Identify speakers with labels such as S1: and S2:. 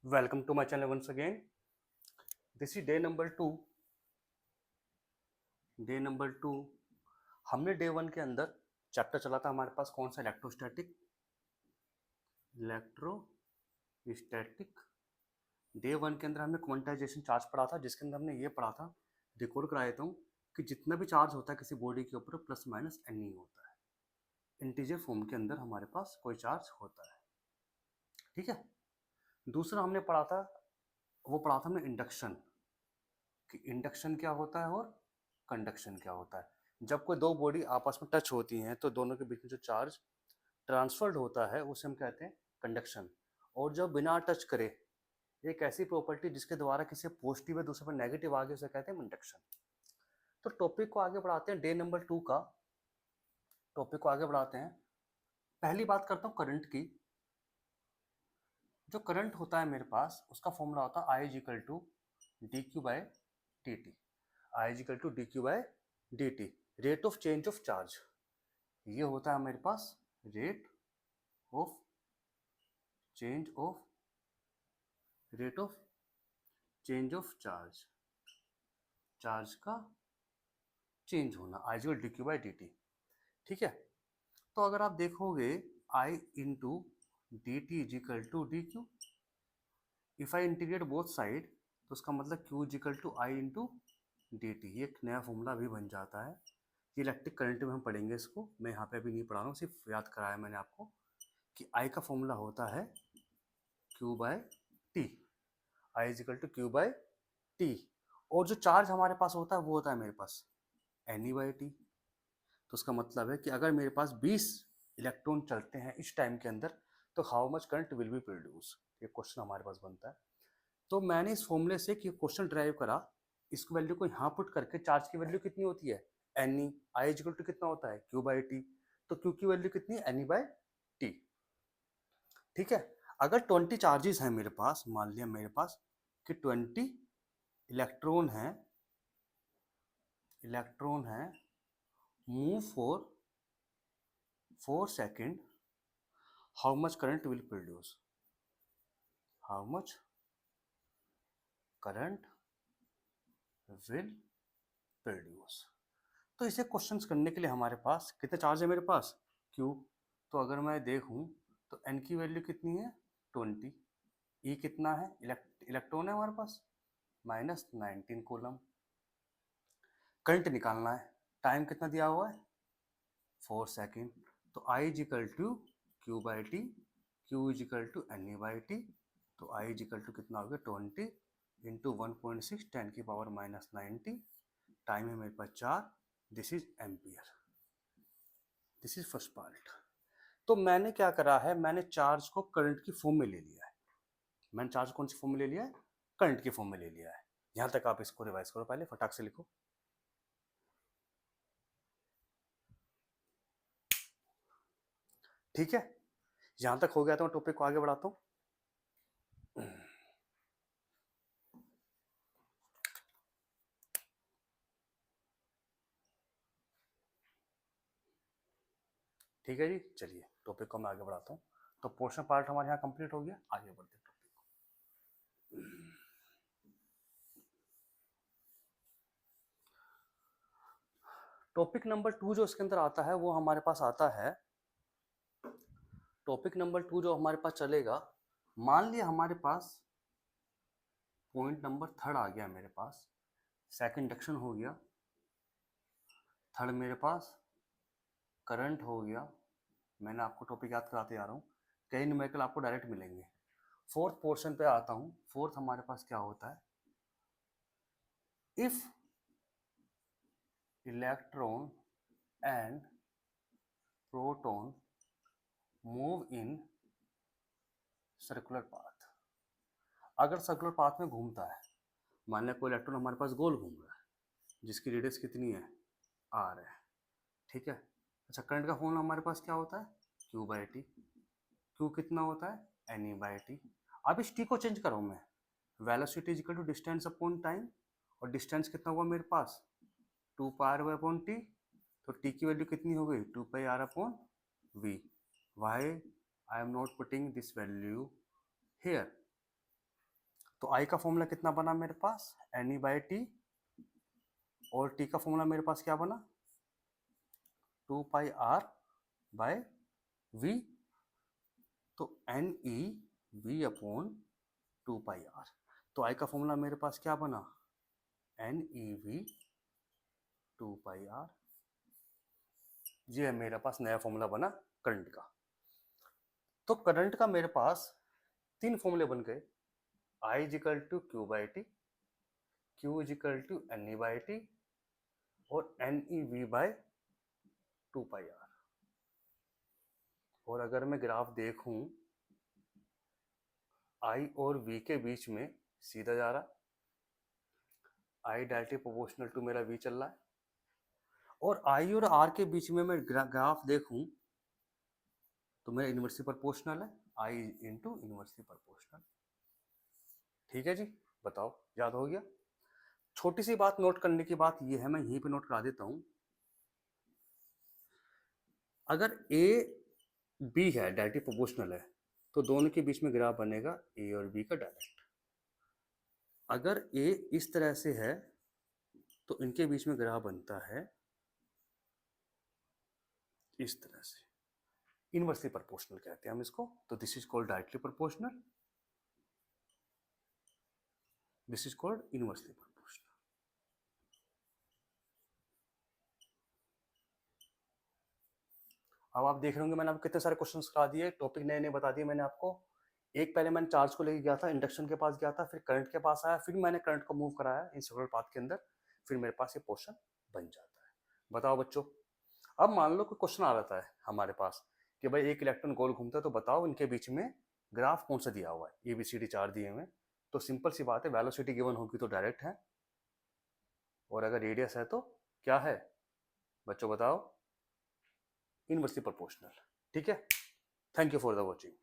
S1: Welcome to my channel once again. This is day number 2. Day number 2 हमने day 1 के अंदर chapter चला था हमारे पास कौन सा इलेक्ट्रोस्टैटिक। डे 1 के अंदर हमने क्वांटाइजेशन चार्ज पढ़ा था जिसके अंदर हमने ये पढ़ा था, रिकॉर्ड करा देता हूँ कि जितना भी चार्ज होता है किसी बॉडी के ऊपर प्लस माइनस एन ही होता है। इंटीजर फॉर्म के अंदर हमारे पास कोई चार्ज होता है, ठीक है। दूसरा हमने पढ़ा था, वो पढ़ा था हमने इंडक्शन, कि इंडक्शन क्या होता है और कंडक्शन क्या होता है। जब कोई दो बॉडी आपस में टच होती हैं तो दोनों के बीच में जो चार्ज ट्रांसफर्ड होता है उसे हम कहते हैं कंडक्शन। और जब बिना टच करे एक ऐसी प्रॉपर्टी जिसके द्वारा किसी पॉजिटिव है दूसरे पर नेगेटिव आ गया उसे कहते हैं इंडक्शन। तो टॉपिक को आगे बढ़ाते हैं, डे नंबर 2 का टॉपिक को आगे बढ़ाते हैं। पहली बात करता हूँ करंट की। जो करंट होता है मेरे पास उसका फॉर्मूला होता है I is equal to D Q by D T. I is equal to D Q by D T, rate of change of charge. ये होता है मेरे पास rate of change of charge, charge का चेंज होना, I is equal D Q by D T, ठीक है। तो अगर आप देखोगे I into D T is equal to D Q, if I integrate both side तो उसका मतलब Q is equal to I into D T. ये एक नया फॉर्मूला भी बन जाता है। ये इलेक्ट्रिक करंट में हम पढ़ेंगे इसको, मैं यहाँ पे अभी नहीं पढ़ा रहा हूँ, सिर्फ याद कराया मैंने आपको कि आई का फॉर्मूला होता है Q by T, I is equal to Q by T. और जो चार्ज हमारे पास होता है वो होता है मेरे पास एन ई बाई टी। तो उसका मतलब है कि अगर मेरे पास 20 इलेक्ट्रॉन चलते हैं इस टाइम के अंदर तो how much current will be produce, ये क्वेश्चन हमारे पास बनता है। तो मैंने इस फॉर्मूले से क्वेश्चन ड्राइव करा, इस वैल्यू को यहाँ पुट करके चार्ज की वैल्यू कितनी होती है N E, I is equal to कितना होता है क्यू बाई टी, तो क्यू की वैल्यू कितनी है एन ई बाई टी, ठीक है। अगर 20 चार्जेस हैं मेरे पास, मान लिया मेरे पास कि 20 इलेक्ट्रॉन है move for 4 second, how much current will produce, how much current will produce. तो इसे क्वेश्चंस करने के लिए हमारे पास कितने चार्ज है मेरे पास क्यू, तो अगर मैं देखूं तो एन की वैल्यू कितनी है 20, ई कितना है इलेक्ट्रॉन है हमारे पास -19 कूलम। करंट निकालना है, टाइम कितना दिया हुआ है 4 सेकेंड, तो I is equal to Q by T, Q is equal to N E by T. तो आई इज इक्वल टू कितना हो गया 20 इंटू 1.6 10 की पावर -90, टाइम है मेरे पास 4, this is ampere, this is first part. तो मैंने क्या करा है, मैंने चार्ज को करंट की फॉर्म में ले लिया है। मैंने चार्ज कौन सी फॉर्म में ले लिया है, करंट की फॉर्म में ले लिया है। यहां तक आप इसको रिवाइज करो, पहले फटाक से लिखो। ठीक है, यहां तक हो गया तो मैं टॉपिक को आगे बढ़ाता हूं। ठीक है जी, चलिए टॉपिक को मैं आगे बढ़ाता हूँ। तो पोर्शन पार्ट हमारे यहाँ कंप्लीट हो गया, आगे बढ़ते हैं टॉपिक को। टॉपिक नंबर 2 जो इसके अंदर आता है वो हमारे पास आता है, टॉपिक नंबर 2 जो हमारे पास चलेगा, मान लिया हमारे पास पॉइंट नंबर 3 आ गया मेरे पास, सेकंड इंडक्शन हो गया, थर्ड मेरे पास करंट हो गया, मैंने आपको टॉपिक याद कराते जा रहा हूँ, कई न्यूमेरिकल आपको डायरेक्ट मिलेंगे। फोर्थ पोर्शन पे आता हूँ, फोर्थ हमारे पास क्या होता है, if electron and proton move in circular path. अगर सर्कुलर पाथ में घूमता है, मान लिया कोई इलेक्ट्रॉन हमारे पास गोल घूम रहा है जिसकी रेडियस कितनी है आर है, ठीक है। अच्छा, करंट का फॉर्मूला हमारे पास क्या होता है क्यू बाई टी, क्यू कितना होता है एन ई बाई टी। अब इस टी को चेंज करो मैं, velocity is equal to distance upon time, और डिस्टेंस कितना हुआ मेरे पास 2 पाई आर अपॉन टी, तो टी की वैल्यू कितनी हो गई 2 pi R upon V. Why I am not putting this value here, तो आई का फॉर्मूला कितना बना मेरे पास, एन ई बाई टी, और टी का फॉर्मूला मेरे पास क्या बना, 2 पाई आर बाय वी, तो N E we upon 2 pi R. तो आई का फॉर्मूला मेरे पास क्या बना, N E V 2 pi R. ये है मेरे पास नया फॉर्मूला बना करंट का। तो करंट का मेरे पास 3 फॉर्मूले बन गए, I is equal to Q by T, Q is equal to N E by T, और N E V by 2 pi R. और अगर मैं ग्राफ देखूं, I और V के बीच में सीधा जा रहा, I डायरेक्टली प्रोपोर्शनल टू मेरा V चल रहा है, और I और R के बीच में मैं ग्राफ देखूं तो मेरा इनवर्सली प्रोपोर्शनल है, I इंटू इनवर्सली प्रोपोर्शनल। ठीक है जी, बताओ याद हो गया। छोटी सी बात नोट करने की बात ये है, मैं यहीं पे नोट करा देता हूं, अगर A B है, डायरेक्टली प्रोपोर्शनल है, तो दोनों के बीच में ग्राफ बनेगा A और B का डायरेक्ट। अगर A इस तरह से है तो इनके बीच में ग्राफ बनता है इस तरह से, इनवर्सली प्रोपोर्शनल कहते हैं हम इसको। तो this is called directly proportional, this is called inversely proportional. अब आप देख रहे होंगे मैंने आपको कितने सारे क्वेश्चंस करा दिए, टॉपिक नए नए बता दिए मैंने आपको। एक पहले मैंने चार्ज को लेके गया था, इंडक्शन के पास गया था, फिर करंट के पास आया, फिर मैंने करंट को मूव कराया इन सेवरल पाथ के अंदर, फिर मेरे पास ये पोर्शन बन जाता है। बताओ बच्चों, अब मान लो कोई क्वेश्चन आ जाता है हमारे पास कि भाई एक इलेक्ट्रॉन गोल घूमता है, तो बताओ इनके बीच में ग्राफ कौन सा दिया हुआ है, ABCD चार दिए हुए। तो सिंपल सी बात है, वेलोसिटी गिवन होगी तो डायरेक्ट है, और अगर रेडियस है तो क्या है बच्चों बताओ, इनवर्सली प्रोपोर्शनल। ठीक है, thank you for the watching.